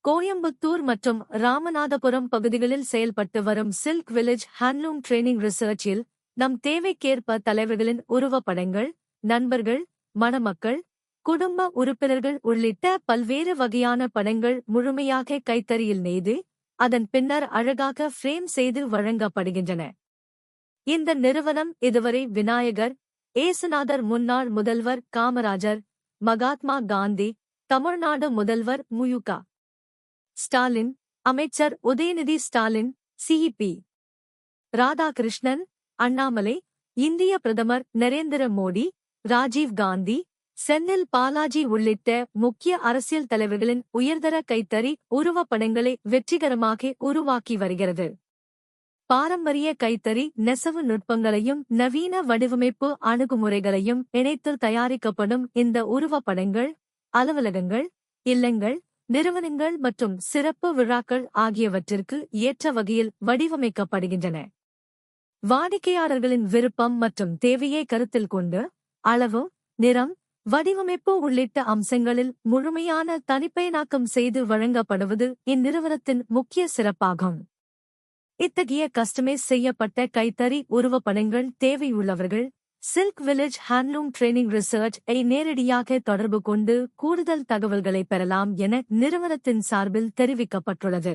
கோயம்புத்தூர் மற்றும் ராமநாதபுரம் பகுதிகளில் செயல்பட்டு வரும் சில்க் வில்லேஜ் ஹேண்ட்லூம் ட்ரெய்னிங் ரிசர்ச்சில் நம் தேவைக்கேற்ப தலைவர்களின் உருவப்படங்கள், நண்பர்கள், மணமக்கள், குடும்ப உறுப்பினர்கள் உள்ளிட்ட பல்வேறு வகையான படங்கள் முழுமையாக கைத்தறியில் நெய்து, அதன் பின்னர் அழகாக ஃப்ரேம் செய்து வழங்கப்படுகின்றன. இந்த நிறுவனம் இதுவரை விநாயகர், ஏசுநாதர், முன்னாள் முதல்வர் காமராஜர், மகாத்மா காந்தி, தமிழ்நாடு முதல்வர் மு.க. ஸ்டாலின், அமைச்சர் உதயநிதி ஸ்டாலின், சி.பி. ராதாகிருஷ்ணன், அண்ணாமலை, இந்திய பிரதமர் நரேந்திர மோடி, ராஜீவ் காந்தி, செந்தில் பாலாஜி உள்ளிட்ட முக்கிய அரசியல் தலைவர்களின் உயர்தர கைத்தறி உருவப்படங்களை வெற்றிகரமாக உருவாக்கி வருகிறது. பாரம்பரிய கைத்தறி நெசவு நுட்பங்களையும் நவீன வடிவமைப்பு அணுகுமுறைகளையும் இணைத்து தயாரிக்கப்படும் இந்த உருவப்படங்கள் அலுவலகங்கள், இல்லங்கள், நிறுவனங்கள் மற்றும் சிறப்பு விழாக்கள் ஆகியவற்றிற்கு ஏற்ற வகையில் வடிவமைக்கப்படுகின்றன. வாடிக்கையாளர்களின் விருப்பம் மற்றும் தேவையை கருத்தில் கொண்டு அளவு, நிறம், வடிவமைப்பு உள்ளிட்ட அம்சங்களில் முழுமையான தனிப்பயனாக்கம் செய்து வழங்கப்படுவது இந்நிறுவனத்தின் முக்கிய சிறப்பாகும். இத்தகைய கஸ்டமைஸ் செய்யப்பட்ட கைத்தறி உருவப்படங்கள் தேவையுள்ளவர்கள் சில்க் வில்லேஜ் ஹேண்ட்லூம் ட்ரெய்னிங் ரிசர்ச்-ஐ நேரடியாக தொடர்பு கொண்டு கூடுதல் தகவல்களை பெறலாம் என நிறுவனத்தின் சார்பில் தெரிவிக்கப்பட்டுள்ளது.